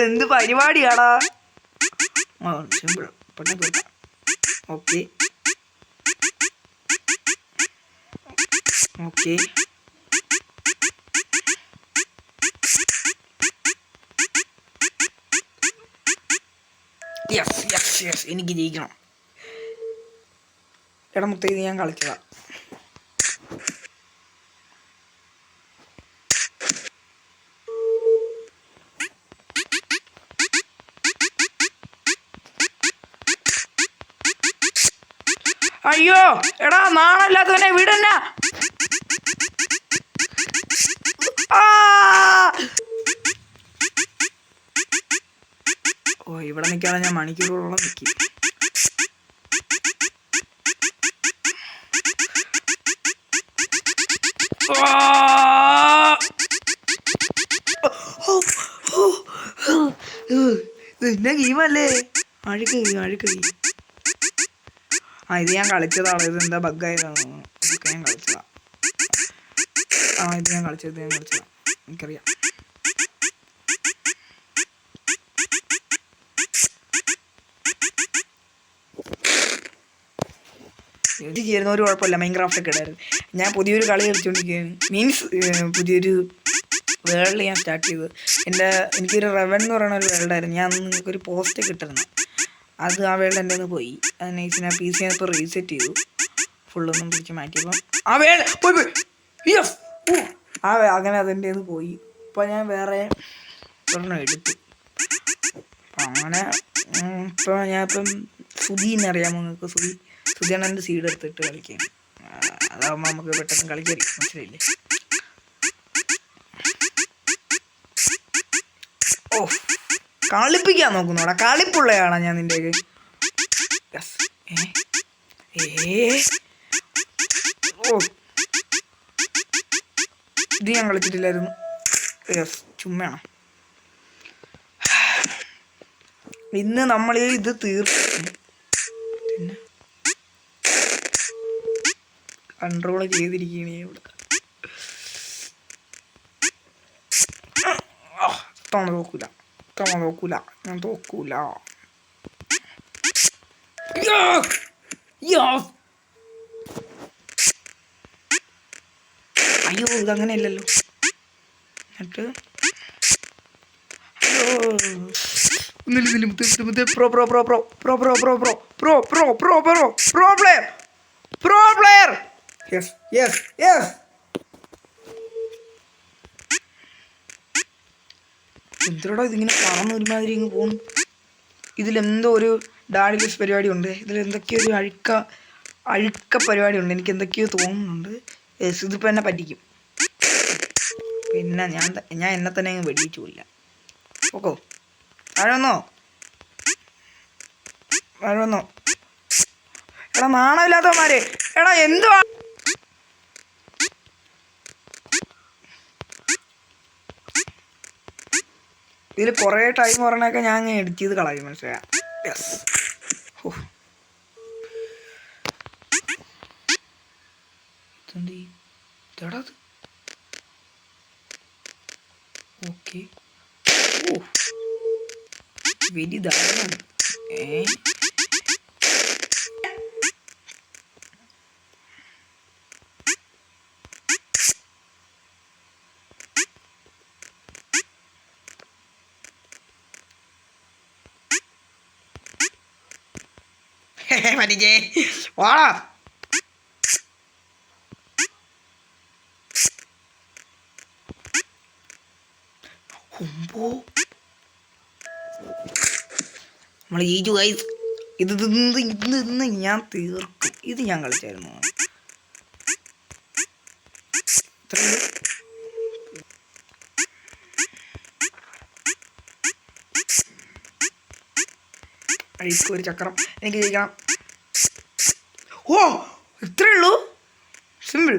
എന്ത് പരിപാടിയാടാ? സിമ്പിൾ, പെട്ടെന്ന് തീർക്കാം. Okay okay yes yes yes, എനിക്ക് ജയിക്കണം. എടാ മുത്ത, ഇത് ഞാൻ കളിച്ചതാ. അയ്യോ എടാ, നാണല്ലാത്തവനെ വിടന്ന. ഓ, ഇവിടെ നിൽക്കാതെ ഞാൻ മണിക്കൂറുകളോളം നിൽക്കി. ഇന്ന ഗെയിമല്ലേ? അഴുക്ക് ഇത് ഞാൻ കളിച്ചതാണ്. ഇത് എന്താ ബഗ്ഗായതാണ്? ഇതൊക്കെ ഞാൻ കളിച്ചതാ. ഇത് ഞാൻ കളിച്ചതാ, എനിക്കറിയാം. ഇത് ചെയ്യുന്ന ഒരു കുഴപ്പമില്ല. മൈൻക്രാഫ്റ്റ് ഒക്കെ ഇടായിരുന്നു. ഞാൻ പുതിയൊരു കളി കളിച്ചുകൊണ്ടിരിക്കുകയാണ്. മീൻസ് പുതിയൊരു വേൾഡ് ഞാൻ സ്റ്റാർട്ട് ചെയ്തു. എനിക്കൊരു റെവൻ എന്ന് പറയുന്ന ഒരു വേൾഡായിരുന്നു. ഞാൻ നിങ്ങൾക്കൊരു പോസ്റ്റ് കിട്ടുന്നു. അത് ആ വേൾഡ് എൻ്റെ നിന്ന് പോയി. അത് നൈസിന് ആ PC ഇപ്പോൾ റീസെറ്റ് ചെയ്തു. ഫുള്ളൊന്നും പിടിച്ച് മാറ്റിയപ്പം ആ വേൾഡ് പോയി. അങ്ങനെ അതെൻ്റെ നിന്ന് പോയി. ഇപ്പോൾ ഞാൻ വേറെ ഒരെണ്ണം എടുത്തു. അപ്പം അങ്ങനെ ഇപ്പോൾ ഞാനിപ്പം സുധീനെ അറിയാമോ നിങ്ങൾക്ക്? സുധിയാണ് എൻ്റെ സീഡ് എടുത്തിട്ട് കളിക്കുകയാണ്. അതാകുമ്പോൾ നമുക്ക് പെട്ടെന്ന് കളിക്കാൻ മനസ്സിലായില്ലേ? ഓ, കളിപ്പിക്കാൻ നോക്കുന്നോടാ. കളിപ്പുള്ളയാണോ ഞാൻ നിൻ്റെ? ഓ, ഇത് ഞാൻ കളിച്ചിട്ടില്ലായിരുന്നു. ചുമ്മയാണ്. ഇന്ന് നമ്മൾ ഇത് തീർക്കും. പിന്നെ കൺട്രോൾ ചെയ്തിരിക്കുകയാണ് ഇവിടെ. നോക്കൂല ഞാൻ തോക്കൂല. അയ്യോ, ഇതങ്ങനെയല്ലല്ലോ. എന്നിട്ട് എന്തിനോടാ ഇതിങ്ങനെ പറന്ന് ഒരുമാതിരി ഇങ്ങ് പോകുന്നു? ഇതിലെന്തോ ഒരു ഡാഡിലെസ് പരിപാടി ഉണ്ട്. ഇതിലെന്തൊക്കെയോ ഒരു അഴുക്ക പരിപാടി ഉണ്ട്. എനിക്ക് എന്തൊക്കെയോ തോന്നുന്നുണ്ട്. ഇതിപ്പോൾ എന്നെ പറ്റിക്കും. പിന്നെ ഞാൻ എന്നെ തന്നെ അങ്ങ് വെടിയിച്ചില്ല. ഓക്കോ, താഴെ വന്നോ. എടാ നാണമില്ലാത്തവന്മാരെ, എടാ എന്തുവാ? ഇതിൽ കുറേ ടൈം പറഞ്ഞൊക്കെ ഞാൻ അങ്ങനെ എഡിറ്റ് ചെയ്ത് കളയും, മനസ്സിലായ? യെസ്. ഓക്കെ, വലുതാണ്. മരിജേ വാടാ. നമ്മൾ ഈ ഗൈസ് ഇത് ഇന്ന് ഞാൻ തീർക്കും. ഇത് ഞാൻ കളിച്ചായിരുന്നു. ഒരു ചക്രം എനിക്ക് ജയിക്കണം. ഓ, ഇത്രേ ഉള്ളൂ. സിമ്പിൾ.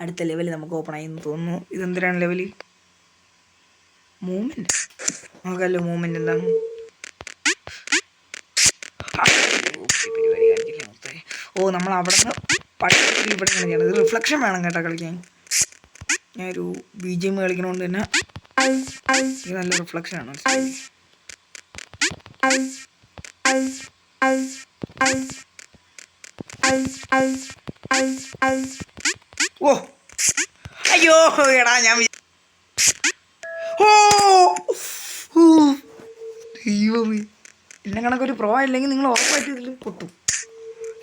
അടുത്ത ലെവൽ നമുക്ക് ഓപ്പൺ ആയി എന്ന് തോന്നുന്നു. ഇതെന്തിനാണ് ലെവല്? മൂവ്മെന്റ്. നോക്കാമല്ലോ മൂവ്മെന്റ് എന്താണ്. പരിപാടി കാണിക്കില്ല മൊത്തം. ഓ, നമ്മൾ അവിടെ നിന്ന് ഇവിടെ ചെയ്യണം. ഇത് റിഫ്ലക്ഷൻ വേണം കേട്ടോ കളിക്കാൻ. ഞാനൊരു BGM കളിക്കണോണ്ട് തന്നെ ഇത് നല്ല റിഫ്ലക്ഷൻ ആണ്. ഓ അയ്യോ എടാ ഞാൻ ഓ ദൈവമേ, എന്നെ കണക്കൊരു പ്രോ അല്ലെങ്കിൽ നിങ്ങൾ ഉറപ്പായിട്ട് ഇതിൽ പൊട്ടും.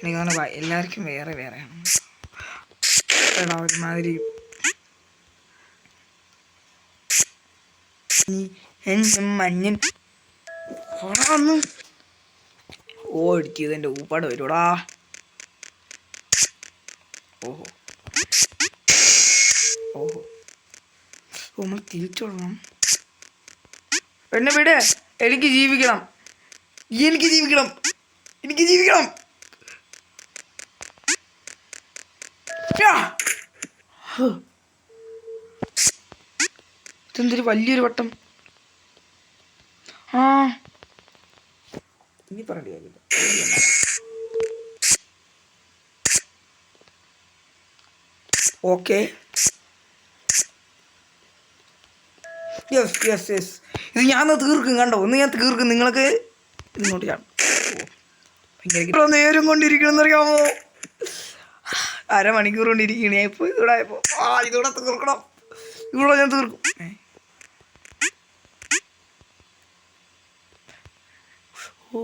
എനിക്ക് തോന്നുന്നു എല്ലാവർക്കും വേറെ വേറെയാണ്. എടാ ഒരുമാതിരി മഞ്ഞൻ ഓടാന്ന് ഇടിച്ചത് എൻ്റെ ഊപ്പാട് വരുടാ. ഓഹോ ഓഹോ നമ്മൾ തിരിച്ചോടണം. എന്നെ വിടെ, എനിക്ക് ജീവിക്കണം, എനിക്ക് ജീവിക്കണം, എനിക്ക് ജീവിക്കണം. ഇതെന്തൊരു വലിയൊരു വട്ടം. ആ ഇനി പറയേണ്ട കാര്യമില്ല. ഓക്കെ യെസ് യെസ് യെസ്, ഇത് ഞാൻ തീർക്കും. കണ്ടോ, ഒന്ന് ഞാൻ തീർക്കും. നിങ്ങൾക്ക് ഇങ്ങോട്ട് ഞാൻ ഭയങ്കര നേരം കൊണ്ടിരിക്കണമെന്നറിയാമോ? അരമണിക്കൂർ കൊണ്ടിരിക്കണേ ഇപ്പോൾ ഇവിടെ ആയപ്പോൾ. ഇതൂടെ തീർക്കണം, ഇവിടെ ഞാൻ തീർക്കും. ഓ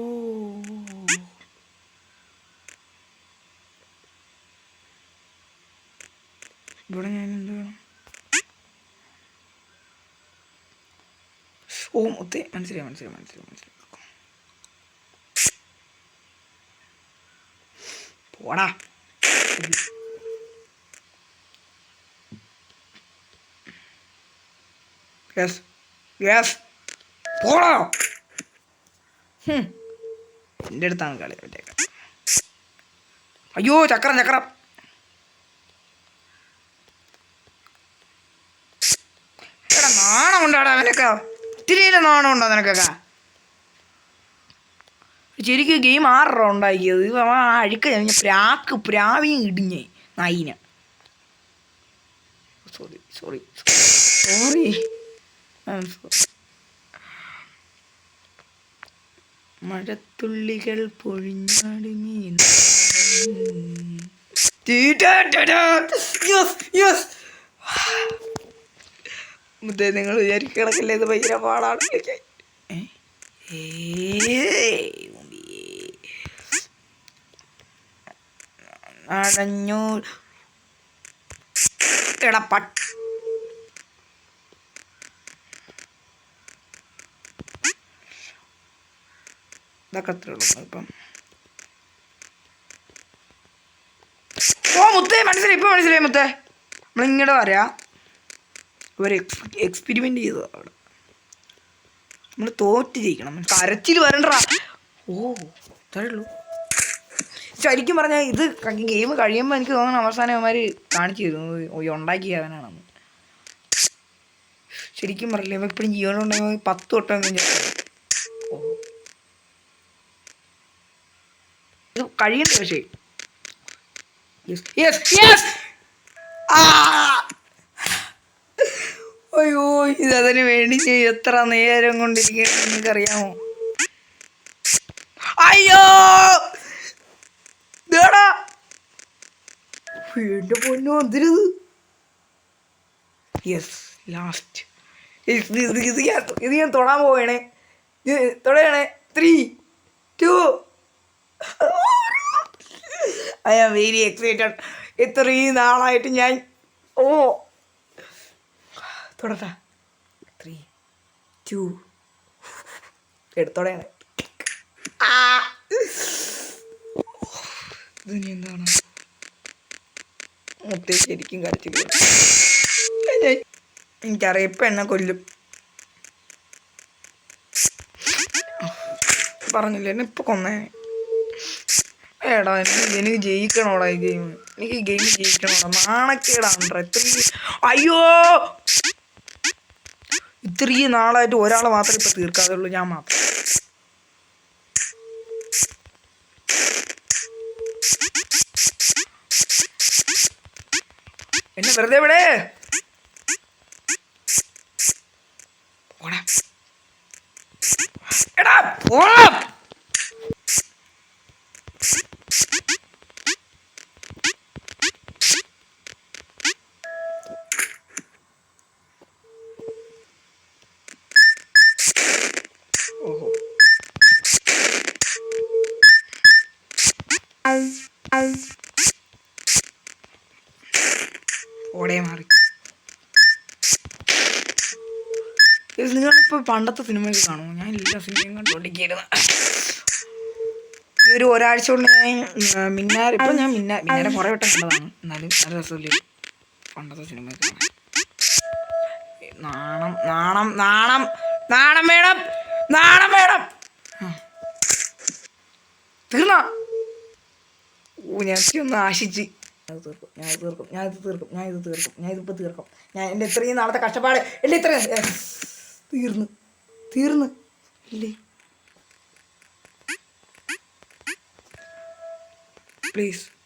ഇവിടെ ഞാൻ എന്ത് വേണം? ഓ ഒത്തേ മനസ്സിലായി മനസ്സിലായി മനസ്സിലായി മനസ്സിലായി. പോടാ. യെസ് യെസ് പോടാ. എൻ്റെ അടുത്താണ് കളി പറ്റേക്ക. അയ്യോ ചക്രം ചക്രം. എടാ നാണം ഉണ്ടാടാ അവനൊക്കെ, ഇത്തിരിയിലെ നാണം ഉണ്ടോ നിനക്കൊക്കെ? ശരിക്കും ഗെയിം 6 റൗണ്ടാക്കിയത്. അഴുക്ക പ്രാവിയും ഇടിഞ്ഞേ നായിനെ. സോറി സോറി സോറി മഴത്തുള്ളികൾ പൊഴിഞ്ഞാടുങ്ങി. മുത്തേ നിങ്ങൾ വിചാരിക്കണക്കില്ലേ ഇത് ഭയങ്കര പാടാണ്. അടഞ്ഞു എടാ ഇതൊക്കെ അത്രേ ഉള്ളൂ ഇപ്പം. ഓ മുത്തേ മനസ്സിലായി, ഇപ്പം മനസ്സിലായി മുത്തേ. നമ്മളിങ്ങോട്ട് വരാം. ഒരു എക്സ്പെരിമെൻ്റ് ചെയ്തതാണ് അവിടെ. നമ്മൾ തോറ്റ് ജയിക്കണം, കരച്ചിൽ വരണ്ടാ. ഓ അത്രേ ഉള്ളൂ. ശരിക്കും പറഞ്ഞാൽ ഇത് ഗെയിം കഴിയുമ്പോൾ എനിക്ക് തോന്നുന്നു അവസാനം അവന്മാർ കാണിച്ചു തരുന്നത് ഉണ്ടാക്കിയവനാണെന്ന്. ശരിക്കും പറഞ്ഞില്ല, ഇപ്പോഴും ജീവനുണ്ടെങ്കിൽ 10 വട്ടം കഴിഞ്ഞ ഓ ഇത് കഴിയണ്ട. പക്ഷേ അയ്യോ ഇതതിന് വേണ്ടി എത്ര നേരം കൊണ്ടിരിക്കണം നിങ്ങൾക്കറിയാമോ? അയ്യോ ഇതാടാ എന്റെ പൊന്നോ എന്തിനത്. യെസ് ലാസ്റ്റ് ഇത് ഞാൻ തൊടാൻ പോവേണേ. തൊടയണേ. 3, 2 ഐ ആം വെരി എക്സൈറ്റഡ്. ഇത്രയും നാളായിട്ട് ഞാൻ തൊടട്ടാ. 3, 2 എടുത്തോടെയാണ്. ഇതിനി എന്താണ് മുത്തേ ശരിക്കും കരച്ചില്ല. എനിക്കറിയാം ഇപ്പം എന്നെ കൊല്ലും. പറഞ്ഞില്ല എന്നെ ഇപ്പം കൊന്നേ. എടാ എനിക്ക് ജയിക്കണോടാ ഈ ഗെയിം. എനിക്ക് ഈ ഗെയിം ജയിക്കണോടാ. നാണക്കേടാണ് ഇത്രയും. അയ്യോ ഇത്രയും നാളായിട്ട് ഒരാളെ മാത്രമേ ഇപ്പം തീർക്കാതെ ഉള്ളൂ, ഞാൻ മാത്രം. എന്നെ വെറുതെ ഇവിടെ ഓടാ എടാ ഓടാ. ഓഹോ ഓടേ മാറി. നിങ്ങളിപ്പോൾ പണ്ടത്തെ സിനിമയൊക്കെ കാണുമോ? ഞാൻ എല്ലാ സിനിമയും കണ്ടുകൊണ്ടിരിക്കുകയായിരുന്നു. ഈ ഒരു ഒരാഴ്ച കൊണ്ട് ഞാൻ മിന്നാർ ഇപ്പം ഞാൻ മിന്നാരെ കുറേ വട്ടം കണ്ടതാണ്. എന്നാലും നല്ല രസമില്ല പണ്ടത്തെ സിനിമയൊക്കെ കാണാൻ. നാണം നാണം നാണം നാണം വേണം, നാണം വേണം. തീർന്ന ഞാൻ ഒന്ന് ആശിച്ച് ഞാനിതിപ്പോൾ തീർക്കും. ഞാൻ എൻ്റെ ഇത്രയും നാളത്തെ കഷ്ടപ്പാട് എൻ്റെ ഇത്രയും തീർന്ന് ഇല്ലേ.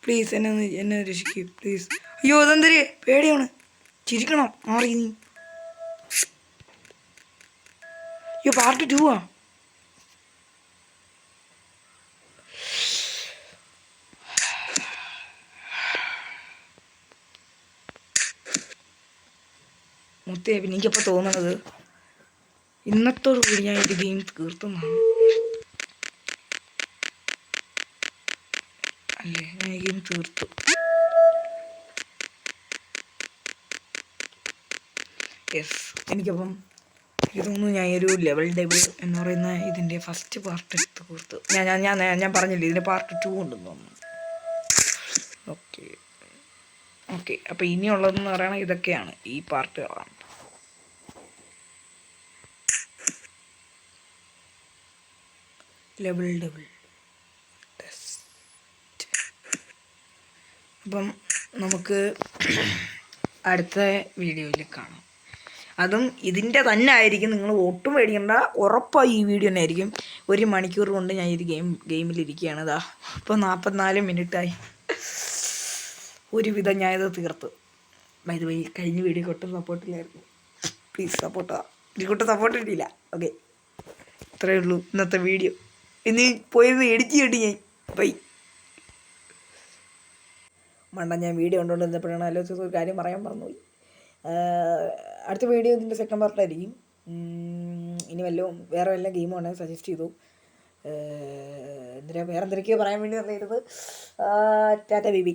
പ്ലീസ് എന്നെ രക്ഷിക്കൂ പ്ലീസ്. അയ്യോ അതെന്തര് പേടിയാണ്. ചിരിക്കണം മാറി നീ. അയ്യോ പാർട്ട് 2 ആ. മുത്തേ പിന്നെ എനിക്കപ്പോൾ തോന്നുന്നത് ഇന്നത്തോടു കൂടി ഞാൻ ഒരു ഗെയിം തീർത്തുന്നതാണ്. അല്ലേ ഞാൻ ഈ ഗെയിം തീർത്തു. യെസ് എനിക്കപ്പം എനിക്ക് തോന്നുന്നു ഞാൻ ഒരു ലെവൽ ഡബിൾ എന്ന് പറയുന്ന ഇതിൻ്റെ ഫസ്റ്റ് പാർട്ട് എടുത്ത് കൊടുത്തു. ഞാൻ പറഞ്ഞില്ലേ ഇതിൻ്റെ പാർട്ട് 2 ഉണ്ടെന്ന് തോന്നുന്നു. ഓക്കെ അപ്പോൾ ഇനിയുള്ളതെന്ന് പറയുന്നത് ഇതൊക്കെയാണ്, ഈ പാർട്ടുകളാണ്. Level double test. അപ്പം നമുക്ക് അടുത്ത വീഡിയോയിൽ കാണാം. അതും ഇതിൻ്റെ തന്നെ ആയിരിക്കും. നിങ്ങൾ ഒട്ടും പേടിക്കണ്ട, ഉറപ്പായി ഈ വീഡിയോ തന്നെ ആയിരിക്കും. 1 മണിക്കൂർ കൊണ്ട് ഞാൻ ഇത് ഗെയിമിലിരിക്കുകയാണ്. ഇതാ ഇപ്പോൾ 44 മിനിറ്റായി. ഒരുവിധം ഞാനിത് തീർത്തു. ബൈ ദ വേ കഴിഞ്ഞ വീഡിയോ ഒട്ടും സപ്പോർട്ടില്ലായിരുന്നു. പ്ലീസ് സപ്പോർട്ടാ. ഇതിൽക്കൊട്ടും സപ്പോർട്ട് കിട്ടിയില്ല. ഓക്കെ ഇത്രയേ ഉള്ളൂ ഇന്നത്തെ വീഡിയോ. ഇനി പോയിരുന്ന് എഡിറ്റ് ചെയ്യട്ടെ ഞാൻ. ബൈ. ഞാൻ വീഡിയോ കൊണ്ടുകൊണ്ടിരുന്നപ്പോഴാണ് ആലോചിച്ചത് ഒരു കാര്യം പറയാൻ മറന്നുപോയി. അടുത്ത വീഡിയോ ഇതിൻ്റെ സെക്കൻഡ് പാർട്ടായിരിക്കും. ഇനി വേറെ വല്ല ഗെയിമും ഉണ്ടെങ്കിൽ സജസ്റ്റ് ചെയ്തു. വേറെ എന്തൊക്കെയോ പറയാൻ വേണ്ടി വന്നിരുന്നത്. ടാറ്റ ബേബി.